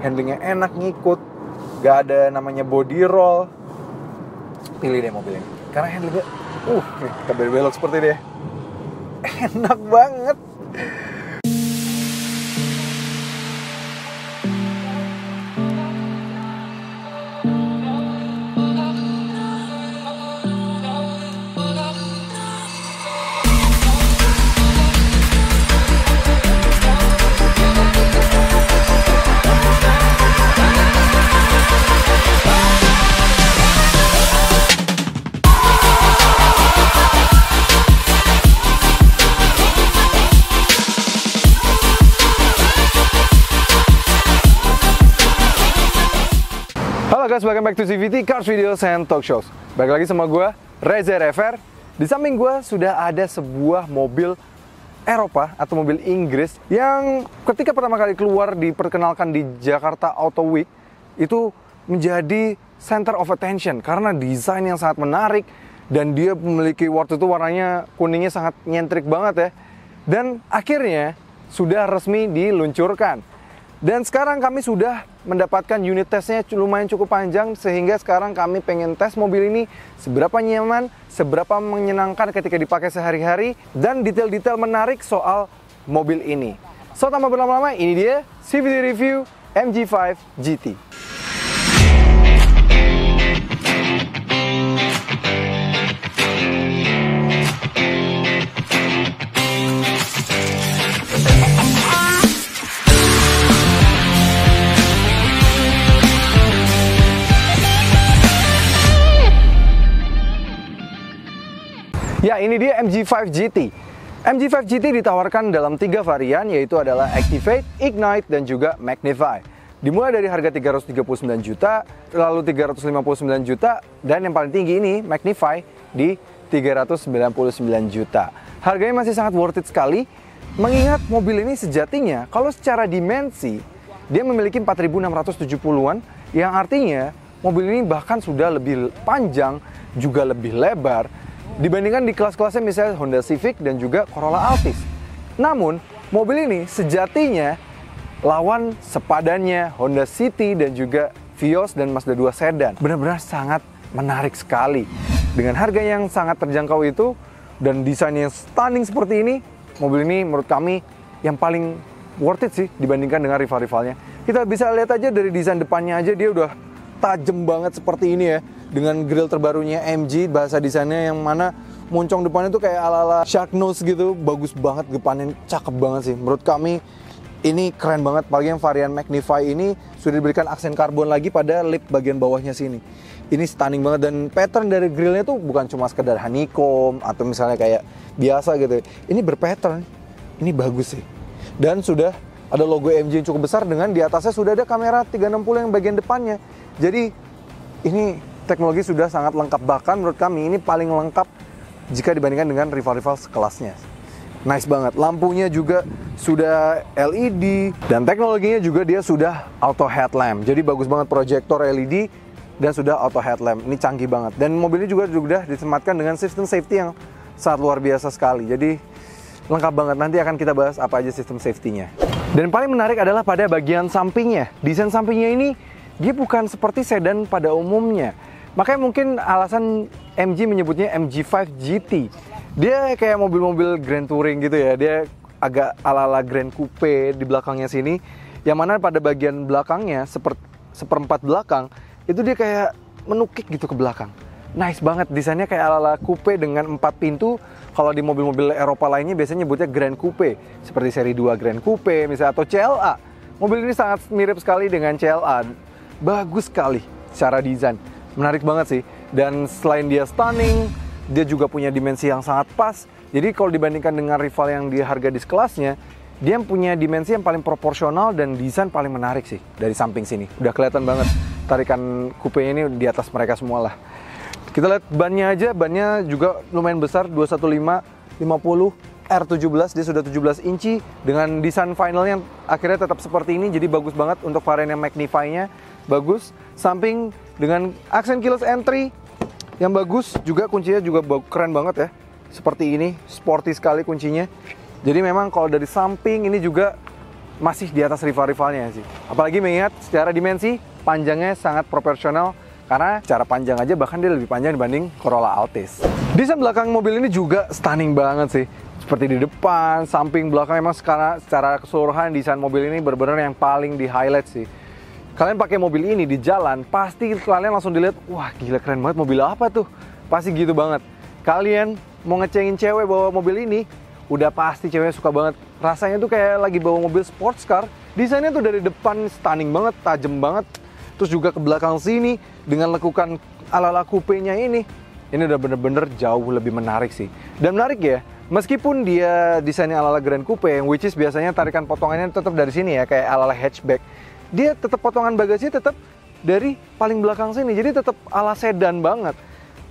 handlingnya enak, ngikut, gak ada namanya body roll. Pilih deh mobil ini karena handlingnya nih, kita belok seperti dia, enak banget. Halo guys, welcome back to CVT Cars Videos and Talk Shows. Balik lagi sama gue, Reza Rever. Di samping gue sudah ada sebuah mobil Eropa atau mobil Inggris yang ketika pertama kali keluar diperkenalkan di Jakarta Auto Week itu menjadi center of attention karena desain yang sangat menarik dan dia memiliki waktu itu warnanya kuningnya sangat nyentrik banget ya. Dan akhirnya sudah resmi diluncurkan. Dan sekarang kami sudah mendapatkan unit testnya lumayan cukup panjang, sehingga sekarang kami pengen tes mobil ini seberapa nyaman, seberapa menyenangkan ketika dipakai sehari-hari, dan detail-detail menarik soal mobil ini. So, tanpa berlama-lama, ini dia CVT Review MG5 GT. Ya, ini dia MG5 GT. MG5 GT ditawarkan dalam 3 varian, yaitu adalah Activate, Ignite, dan juga Magnify. Dimulai dari harga 339 juta, lalu 359 juta, dan yang paling tinggi ini, Magnify, di 399 juta. Harganya masih sangat worth it sekali, mengingat mobil ini sejatinya, kalau secara dimensi, dia memiliki 4.670-an, yang artinya mobil ini bahkan sudah lebih panjang, juga lebih lebar, dibandingkan di kelas-kelasnya misalnya Honda Civic dan juga Corolla Altis. Namun, mobil ini sejatinya lawan sepadannya Honda City dan juga Vios dan Mazda 2 sedan. Benar-benar sangat menarik sekali. Dengan harga yang sangat terjangkau itu dan desain yang stunning seperti ini, mobil ini menurut kami yang paling worth it sih dibandingkan dengan rival-rivalnya. Kita bisa lihat aja dari desain depannya aja, dia udah tajam banget seperti ini ya. Dengan grill terbarunya MG, bahasa desainnya yang mana moncong depannya tuh kayak ala-ala shark nose gitu. Bagus banget, depannya cakep banget sih. Menurut kami ini keren banget. Apalagi yang varian Magnify ini sudah diberikan aksen karbon lagi pada lip bagian bawahnya sini. Ini stunning banget, dan pattern dari grillnya tuh bukan cuma sekedar honeycomb atau misalnya kayak biasa gitu. Ini berpattern, ini bagus sih. Dan sudah ada logo MG yang cukup besar, dengan di atasnya sudah ada kamera 360 yang bagian depannya. Jadi ini teknologi sudah sangat lengkap, bahkan menurut kami ini paling lengkap jika dibandingkan dengan rival-rival sekelasnya. Nice banget, lampunya juga sudah LED dan teknologinya juga dia sudah auto headlamp. Jadi bagus banget, proyektor LED dan sudah auto headlamp. Ini canggih banget, dan mobil ini juga sudah disematkan dengan sistem safety yang sangat luar biasa sekali. Jadi lengkap banget, nanti akan kita bahas apa aja sistem safety-nya. Dan paling menarik adalah pada bagian sampingnya. Desain sampingnya ini dia bukan seperti sedan pada umumnya. Makanya mungkin alasan MG menyebutnya MG5 GT. Dia kayak mobil-mobil Grand Touring gitu ya. Dia agak ala-ala Grand Coupe di belakangnya sini. Yang mana pada bagian belakangnya, seperempat belakang, itu dia kayak menukik gitu ke belakang. Nice banget, desainnya kayak ala-ala coupe dengan 4 pintu. Kalau di mobil-mobil Eropa lainnya biasanya nyebutnya Grand Coupe. Seperti seri 2 Grand Coupe misalnya, atau CLA. Mobil ini sangat mirip sekali dengan CLA. Bagus sekali secara desain. Menarik banget sih. Dan selain dia stunning, dia juga punya dimensi yang sangat pas. Jadi kalau dibandingkan dengan rival yang di harga di sekelasnya, dia punya dimensi yang paling proporsional dan desain paling menarik sih dari samping sini. Udah kelihatan banget tarikan coupe-nya ini di atas mereka semua lah. Kita lihat bannya aja, bannya juga lumayan besar, 215/50 R17, dia sudah 17 inci dengan desain final yang akhirnya tetap seperti ini. Jadi bagus banget untuk varian yang Magnify-nya, bagus. Samping dengan aksen keyless entry yang bagus, juga kuncinya juga keren banget ya. Seperti ini, sporty sekali kuncinya. Jadi memang kalau dari samping ini juga masih di atas rival-rivalnya sih. Apalagi mengingat secara dimensi, panjangnya sangat proporsional. Karena secara panjang aja bahkan dia lebih panjang dibanding Corolla Altis. Desain belakang mobil ini juga stunning banget sih. Seperti di depan, samping, belakang, emang secara keseluruhan desain mobil ini benar-benar yang paling di highlight sih. Kalian pakai mobil ini di jalan, pasti kalian langsung dilihat, wah gila keren banget, mobil apa tuh? Pasti gitu banget. Kalian mau ngecengin cewek bawa mobil ini, udah pasti cewek suka banget. Rasanya tuh kayak lagi bawa mobil sports car. Desainnya tuh dari depan stunning banget, tajam banget. Terus juga ke belakang sini dengan lekukan ala-ala coupe-nya ini udah bener-bener jauh lebih menarik sih. Dan menarik ya, meskipun dia desainnya ala-ala Grand Coupe yang which is biasanya tarikan potongannya tetap dari sini ya, kayak ala-ala hatchback. Dia tetap potongan bagasinya tetap dari paling belakang sini. Jadi tetap ala sedan banget.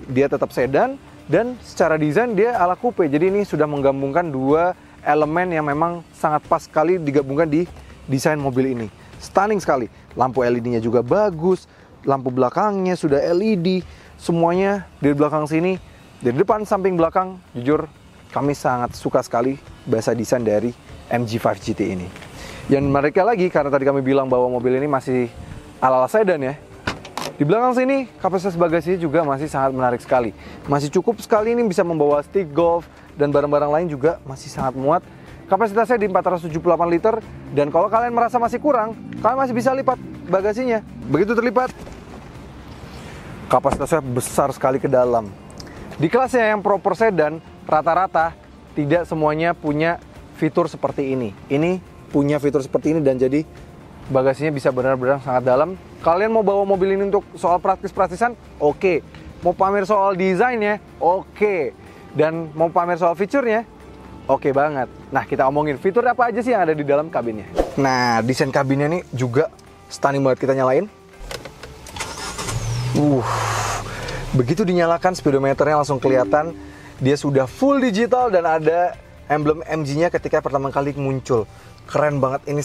Dia tetap sedan dan secara desain dia ala coupe. Jadi ini sudah menggabungkan dua elemen yang memang sangat pas sekali digabungkan di desain mobil ini. Stunning sekali. Lampu LED-nya juga bagus. Lampu belakangnya sudah LED. Semuanya dari belakang sini, dari depan, samping, belakang. Jujur, kami sangat suka sekali bahasa desain dari MG5 GT ini. Yang mereka lagi, karena tadi kami bilang bahwa mobil ini masih ala-ala sedan ya. Di belakang sini, kapasitas bagasinya juga masih sangat menarik sekali. Masih cukup sekali ini bisa membawa stick golf dan barang-barang lain juga masih sangat muat. Kapasitasnya di 478 liter. Dan kalau kalian merasa masih kurang, kalian masih bisa lipat bagasinya. Begitu terlipat, kapasitasnya besar sekali ke dalam. Di kelasnya yang proper sedan, rata-rata tidak semuanya punya fitur seperti ini. Ini punya fitur seperti ini dan jadi bagasinya bisa benar-benar sangat dalam. Kalian mau bawa mobil ini untuk soal praktis-praktisan, oke. Mau pamer soal desainnya, oke. Dan mau pamer soal fiturnya, oke banget. Nah, kita omongin fitur apa aja sih yang ada di dalam kabinnya. Nah, desain kabinnya nih juga stunning banget. Kita nyalain. Begitu dinyalakan, speedometernya langsung kelihatan. Dia sudah full digital dan ada emblem MG-nya ketika pertama kali muncul. Keren banget ini.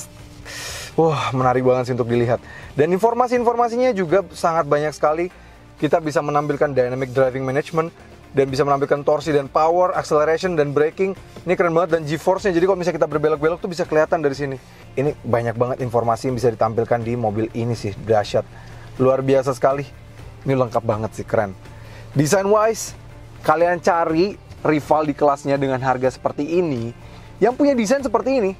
Wah, menarik banget sih untuk dilihat. Dan informasi-informasinya juga sangat banyak sekali. Kita bisa menampilkan dynamic driving management dan bisa menampilkan torsi dan power, acceleration dan braking. Ini keren banget, dan G-force-nya. Jadi kalau misalnya kita berbelok-belok tuh bisa kelihatan dari sini. Ini banyak banget informasi yang bisa ditampilkan di mobil ini sih. Dahsyat. Luar biasa sekali. Ini lengkap banget sih, keren. Design wise, kalian cari rival di kelasnya dengan harga seperti ini, yang punya desain seperti ini,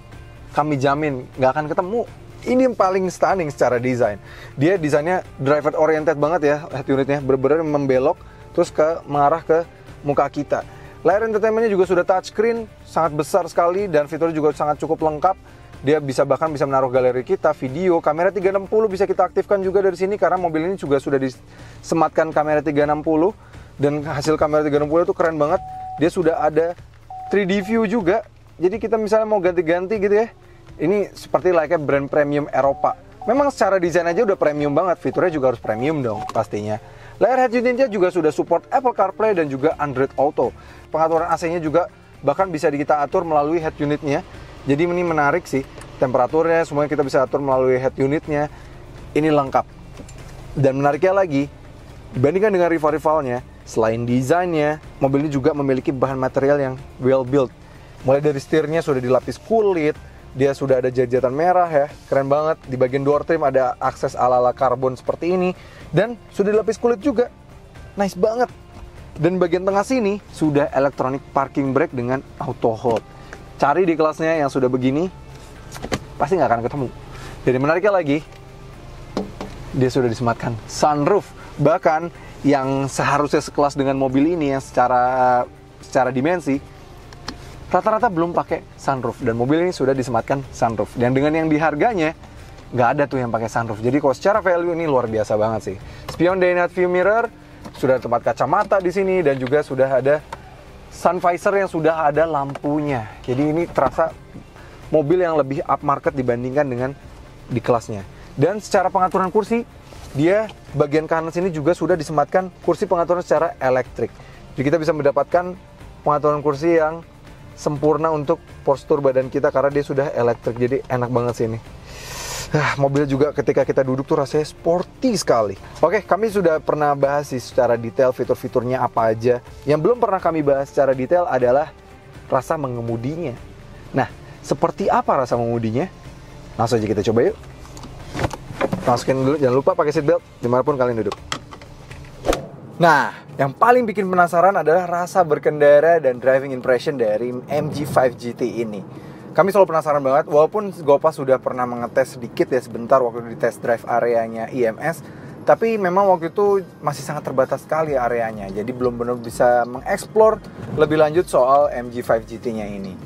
kami jamin nggak akan ketemu. Ini yang paling stunning secara desain. Dia desainnya driver oriented banget ya, head unitnya bener-bener membelok terus mengarah ke muka kita. Layar entertainmentnya juga sudah touchscreen, sangat besar sekali dan fiturnya juga sangat cukup lengkap. Dia bahkan bisa menaruh galeri kita, video, kamera 360 bisa kita aktifkan juga dari sini karena mobil ini juga sudah disematkan kamera 360 dan hasil kamera 360 itu keren banget. Dia sudah ada 3D view juga. Jadi kita misalnya mau ganti-ganti gitu ya. Ini seperti layaknya brand premium Eropa. Memang secara desain aja udah premium banget, fiturnya juga harus premium dong pastinya. Layar head unitnya juga sudah support Apple CarPlay dan juga Android Auto. Pengaturan AC-nya juga bahkan bisa kita atur melalui head unitnya. Jadi ini menarik sih, temperaturnya semuanya kita bisa atur melalui head unitnya. Ini lengkap. Dan menariknya lagi, dibandingkan dengan rival-rivalnya, selain desainnya, mobil ini juga memiliki bahan material yang well built. Mulai dari setirnya sudah dilapis kulit, dia sudah ada jajatan merah ya, keren banget. Di bagian door trim ada akses ala-ala karbon seperti ini, dan sudah dilapis kulit juga, nice banget. Dan bagian tengah sini sudah electronic parking brake dengan auto hold. Cari di kelasnya yang sudah begini, pasti nggak akan ketemu. Jadi menariknya lagi, dia sudah disematkan sunroof. Bahkan yang seharusnya sekelas dengan mobil ini yang secara dimensi, rata-rata belum pakai sunroof. Dan mobil ini sudah disematkan sunroof. Dan dengan yang di harganya, nggak ada tuh yang pakai sunroof. Jadi kalau secara value ini luar biasa banget sih. Spion day night view mirror, sudah ada tempat kacamata di sini dan juga sudah ada sun visor yang sudah ada lampunya. Jadi ini terasa mobil yang lebih upmarket dibandingkan dengan di kelasnya. Dan secara pengaturan kursi, dia bagian kanan sini juga sudah disematkan kursi pengaturan secara elektrik. Jadi kita bisa mendapatkan pengaturan kursi yang sempurna untuk postur badan kita karena dia sudah elektrik. Jadi enak banget sih ini. Mobil juga ketika kita duduk tuh rasanya sporty sekali. Oke, kami sudah pernah bahas sih secara detail fitur-fiturnya apa aja. Yang belum pernah kami bahas secara detail adalah rasa mengemudinya. Nah, seperti apa rasa mengemudinya? Langsung aja kita coba yuk. Masukin dulu, jangan lupa pakai seatbelt dimanapun kalian duduk. Nah, yang paling bikin penasaran adalah rasa berkendara dan driving impression dari MG5 GT ini. Kami selalu penasaran banget, walaupun Gopa sudah pernah mengetes sedikit ya sebentar waktu di test drive areanya IMS, tapi memang waktu itu masih sangat terbatas sekali areanya, jadi belum benar bisa mengeksplor lebih lanjut soal MG5 GT-nya ini.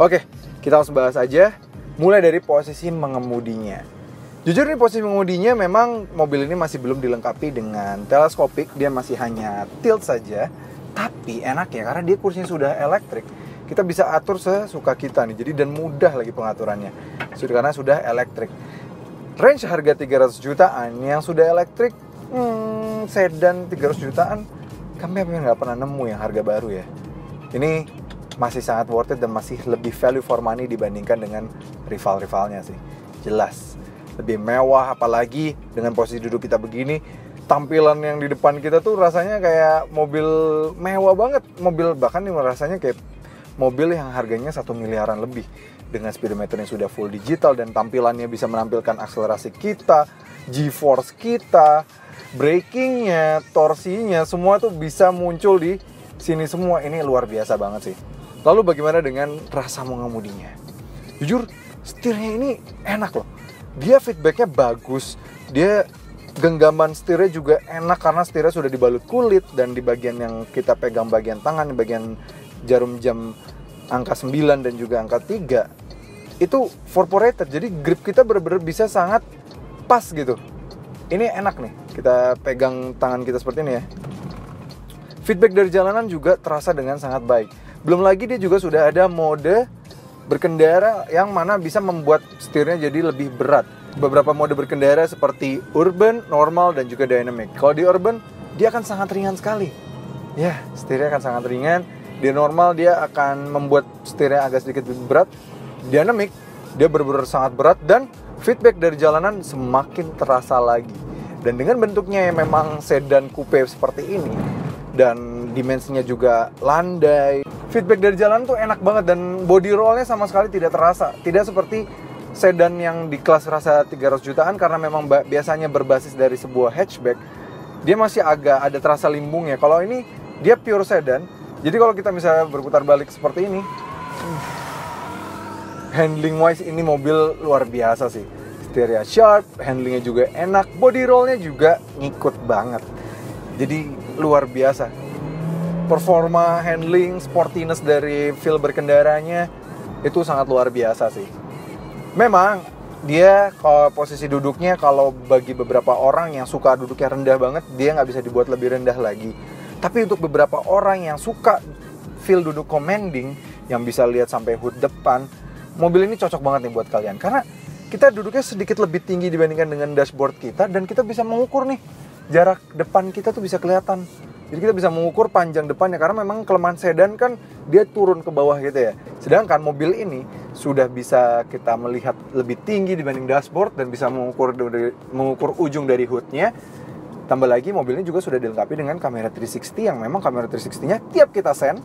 Oke, kita langsung bahas aja, mulai dari posisi mengemudinya. Jujur nih, posisi mengemudinya memang mobil ini masih belum dilengkapi dengan teleskopik, dia masih hanya tilt saja, tapi enak ya karena dia kursinya sudah elektrik. Kita bisa atur sesuka kita nih, jadi dan mudah lagi pengaturannya, karena sudah elektrik. Range harga 300 jutaan yang sudah elektrik, sedan 300 jutaan, kami nggak pernah nemu yang harga baru ya. Ini masih sangat worth it dan masih lebih value for money dibandingkan dengan rival-rivalnya sih. Jelas, lebih mewah, apalagi dengan posisi duduk kita begini. Tampilan yang di depan kita tuh rasanya kayak mobil mewah banget. Mobil bahkan ini rasanya kayak mobil yang harganya 1 miliaran lebih, dengan speedometer yang sudah full digital dan tampilannya bisa menampilkan akselerasi kita, G-force kita, brakingnya, torsinya, semua tuh bisa muncul di sini semua. Ini luar biasa banget sih. Lalu bagaimana dengan rasa mengemudinya? Jujur, setirnya ini enak loh. Dia feedbacknya bagus, dia genggaman setirnya juga enak karena setirnya sudah dibalut kulit, dan di bagian yang kita pegang bagian tangan, di bagian jarum jam angka 9 dan juga angka 3 itu incorporated, jadi grip kita benar-benar bisa sangat pas gitu. Ini enak nih, kita pegang tangan kita seperti ini ya. Feedback dari jalanan juga terasa dengan sangat baik. Belum lagi dia juga sudah ada mode berkendara yang mana bisa membuat setirnya jadi lebih berat. Beberapa mode berkendara seperti urban, normal, dan juga dynamic. Kalau di urban, dia akan sangat ringan sekali. Ya, setirnya akan sangat ringan. Di normal dia akan membuat setirnya agak sedikit berat. Dynamic, dia benar-benar sangat berat, dan feedback dari jalanan semakin terasa lagi. Dan dengan bentuknya yang memang sedan coupe seperti ini, dan dimensinya juga landai, feedback dari jalan tuh enak banget, dan body rollnya sama sekali tidak terasa. Tidak seperti sedan yang di kelas rasa 300 jutaan, karena memang biasanya berbasis dari sebuah hatchback, dia masih agak ada terasa limbungnya. Kalau ini dia pure sedan, jadi kalau kita misalnya berputar balik seperti ini, handling wise ini mobil luar biasa sih. Setirnya sharp, handlingnya juga enak, body rollnya juga ngikut banget. Jadi luar biasa. Performa handling, sportiness dari feel berkendaranya itu sangat luar biasa sih. Memang dia kalau posisi duduknya, kalau bagi beberapa orang yang suka duduknya rendah banget, dia nggak bisa dibuat lebih rendah lagi. Tapi untuk beberapa orang yang suka feel duduk commanding, yang bisa lihat sampai hood depan, mobil ini cocok banget nih buat kalian. Karena kita duduknya sedikit lebih tinggi dibandingkan dengan dashboard kita, dan kita bisa mengukur nih, jarak depan kita tuh bisa kelihatan. Jadi kita bisa mengukur panjang depannya, karena memang kelemahan sedan kan dia turun ke bawah gitu ya. Sedangkan mobil ini sudah bisa kita melihat lebih tinggi dibanding dashboard, dan bisa mengukur ujung dari hoodnya. Tambah lagi mobilnya juga sudah dilengkapi dengan kamera 360, yang memang kamera 360-nya tiap kita send,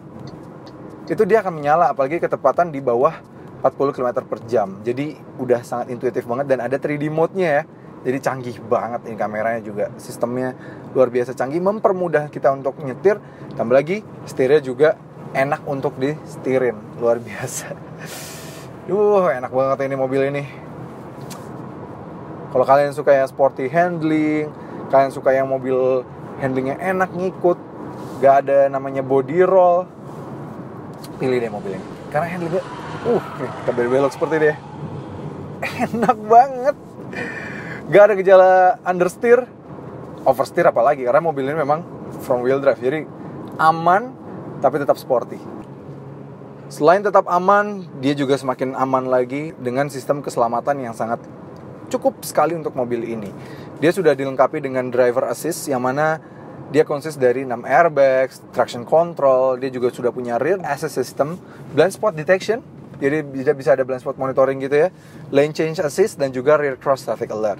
itu dia akan menyala, apalagi ketepatan di bawah 40 km per jam. Jadi udah sangat intuitif banget, dan ada 3D mode-nya ya. Jadi canggih banget ini kameranya juga. Sistemnya luar biasa canggih, mempermudah kita untuk nyetir. Tambah lagi setirnya juga enak untuk disetirin, luar biasa. Enak banget ini mobil ini. Kalau kalian suka yang sporty handling, kalian suka yang mobil handlingnya enak, ngikut, gak ada namanya body roll, pilih deh mobil ini. Karena handlingnya, kita belok seperti dia, enak banget. Gak ada gejala understeer, oversteer apalagi, karena mobil ini memang front wheel drive. Jadi aman, tapi tetap sporty. Selain tetap aman, dia juga semakin aman lagi dengan sistem keselamatan yang sangat cukup sekali untuk mobil ini. Dia sudah dilengkapi dengan driver assist, yang mana dia konsist dari 6 airbags, traction control. Dia juga sudah punya rear assist system, blind spot detection, jadi bisa ada blind spot monitoring gitu ya, lane change assist, dan juga rear cross traffic alert.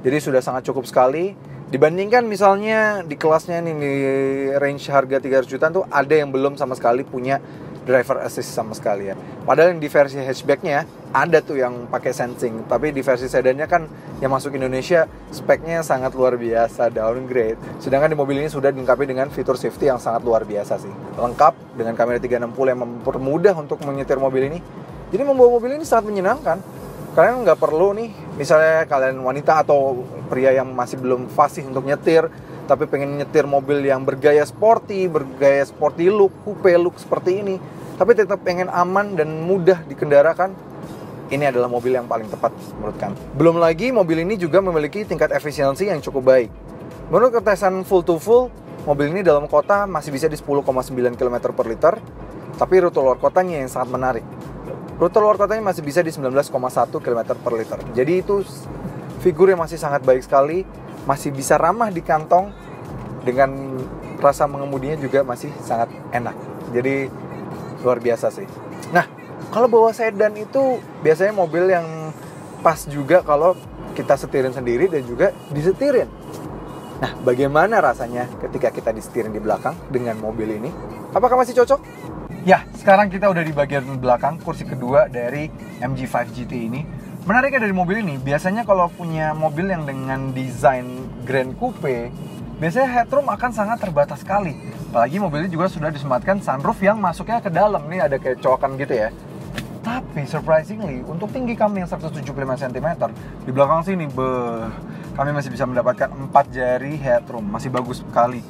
Jadi sudah sangat cukup sekali. Dibandingkan misalnya di kelasnya nih, di range harga 300 jutaan tuh ada yang belum sama sekali punya driver assist sama sekali ya. Padahal yang di versi hatchbacknya ada tuh yang pakai sensing, tapi di versi sedannya kan yang masuk Indonesia speknya sangat luar biasa, downgrade. Sedangkan di mobil ini sudah dilengkapi dengan fitur safety yang sangat luar biasa sih. Lengkap dengan kamera 360 yang mempermudah untuk menyetir mobil ini. Jadi membawa mobil ini sangat menyenangkan. Kalian nggak perlu nih, misalnya kalian wanita atau pria yang masih belum fasih untuk nyetir, tapi pengen nyetir mobil yang bergaya sporty look, coupe look seperti ini, tapi tetap pengen aman dan mudah dikendarakan, ini adalah mobil yang paling tepat menurut kami. Belum lagi mobil ini juga memiliki tingkat efisiensi yang cukup baik. Menurut ketesan full to full, mobil ini dalam kota masih bisa di 10,9 km per liter, tapi rute luar kotanya yang sangat menarik. Rute luar kotanya masih bisa di 19,1 km per liter. Jadi itu figur yang masih sangat baik sekali, masih bisa ramah di kantong, dengan rasa mengemudinya juga masih sangat enak. Jadi luar biasa sih. Nah, kalau bawa sedan itu biasanya mobil yang pas juga kalau kita setirin sendiri dan juga disetirin. Nah, bagaimana rasanya ketika kita disetirin di belakang dengan mobil ini? Apakah masih cocok? Ya, sekarang kita udah di bagian belakang, kursi kedua dari MG5 GT ini. Menariknya dari mobil ini, biasanya kalau punya mobil yang dengan desain Grand Coupe, biasanya headroom akan sangat terbatas sekali. Apalagi mobil ini juga sudah disematkan sunroof yang masuknya ke dalam. Nih ada kayak coakan gitu ya. Tapi surprisingly, untuk tinggi kami yang 175 cm, di belakang sini, kami masih bisa mendapatkan 4 jari headroom. Masih bagus sekali.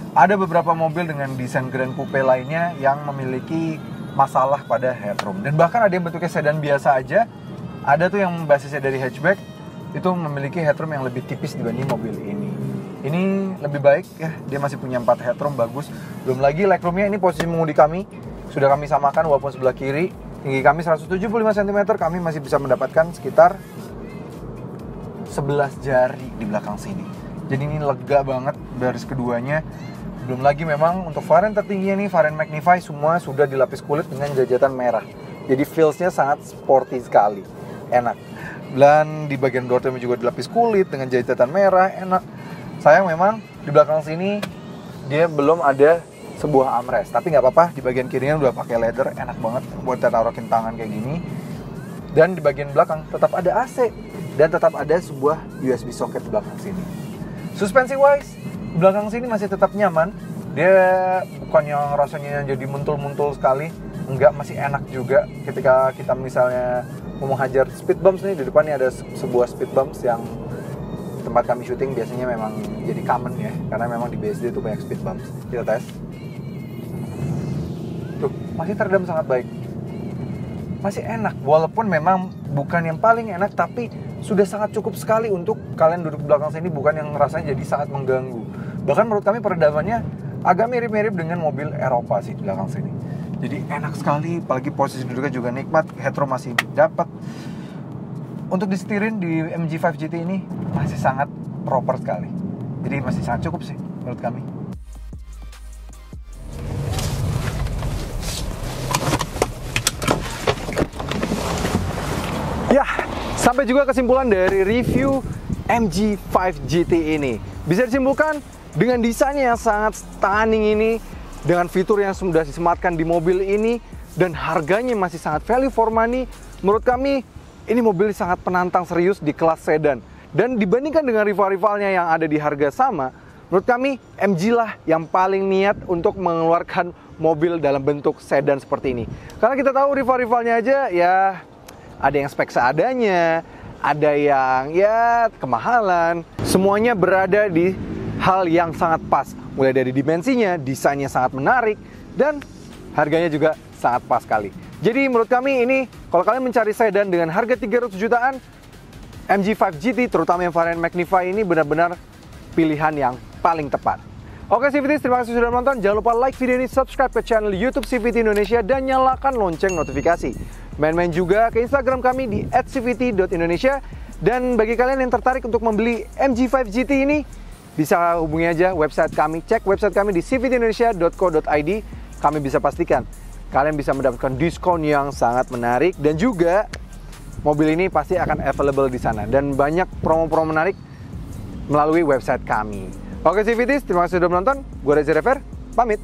Ada beberapa mobil dengan desain Grand Coupe lainnya yang memiliki masalah pada headroom. Dan bahkan ada yang bentuknya sedan biasa aja. Ada tuh yang basisnya dari hatchback, itu memiliki headroom yang lebih tipis dibanding mobil ini. Ini lebih baik ya, dia masih punya 4 headroom, bagus. Belum lagi legroomnya, ini posisi mengemudi kami sudah kami samakan walaupun sebelah kiri. Tinggi kami 175 cm, kami masih bisa mendapatkan sekitar 11 jari di belakang sini. Jadi ini lega banget baris keduanya. Belum lagi memang untuk varian tertingginya nih, varian Magnify, semua sudah dilapis kulit dengan jajatan merah. Jadi feels-nya sangat sporty sekali, enak. Dan di bagian door trim juga dilapis kulit dengan jajatan merah, enak. Sayang memang di belakang sini dia belum ada sebuah armrest, tapi nggak apa-apa, di bagian kirinya udah pakai leather, enak banget buat taruhin tangan kayak gini. Dan di bagian belakang tetap ada AC dan tetap ada sebuah USB socket di belakang sini. Suspensi wise, di belakang sini masih tetap nyaman. Dia bukan yang rasanya jadi muntul-muntul sekali, enggak, masih enak juga ketika kita misalnya mau menghajar speed bumps nih. Di depan nih ada sebuah speed bumps yang tempat kami syuting biasanya memang jadi common ya, karena memang di BSD itu banyak speed bumps. Kita tes. Tuh, masih teredam sangat baik. Masih enak, walaupun memang bukan yang paling enak, tapi sudah sangat cukup sekali untuk kalian duduk di belakang sini, bukan yang rasanya jadi sangat mengganggu. Bahkan menurut kami peredamannya agak mirip-mirip dengan mobil Eropa sih di belakang sini. Jadi enak sekali, apalagi posisi duduknya juga nikmat, headroom masih dapat. Untuk disetirin di MG5 GT ini masih sangat proper sekali. Jadi masih sangat cukup sih menurut kami. Ya, sampai juga kesimpulan dari review MG5 GT ini. Bisa disimpulkan dengan desainnya yang sangat stunning ini, dengan fitur yang sudah disematkan di mobil ini, dan harganya masih sangat value for money. Menurut kami, ini mobil sangat penantang serius di kelas sedan. Dan dibandingkan dengan rival-rivalnya yang ada di harga sama, menurut kami MG lah yang paling niat untuk mengeluarkan mobil dalam bentuk sedan seperti ini. Karena kita tahu rival-rivalnya aja ya ada yang spek seadanya, ada yang ya kemahalan. Semuanya berada di hal yang sangat pas. Mulai dari dimensinya, desainnya sangat menarik, dan harganya juga sangat pas sekali. Jadi menurut kami ini, kalau kalian mencari sedan dengan harga 300 jutaan, MG5 GT terutama yang varian Magnify ini benar-benar pilihan yang paling tepat. Oke CVT, terima kasih sudah menonton. Jangan lupa like video ini, subscribe ke channel YouTube CVT Indonesia, dan nyalakan lonceng notifikasi. Main-main juga ke Instagram kami di @cvt.indonesia. Dan bagi kalian yang tertarik untuk membeli MG5 GT ini, bisa hubungi aja website kami. Cek website kami di cvtindonesia.co.id. Kami bisa pastikan kalian bisa mendapatkan diskon yang sangat menarik, dan juga mobil ini pasti akan available di sana, dan banyak promo-promo menarik melalui website kami. Oke CVT, terima kasih sudah menonton. Gue Reza Rever, pamit.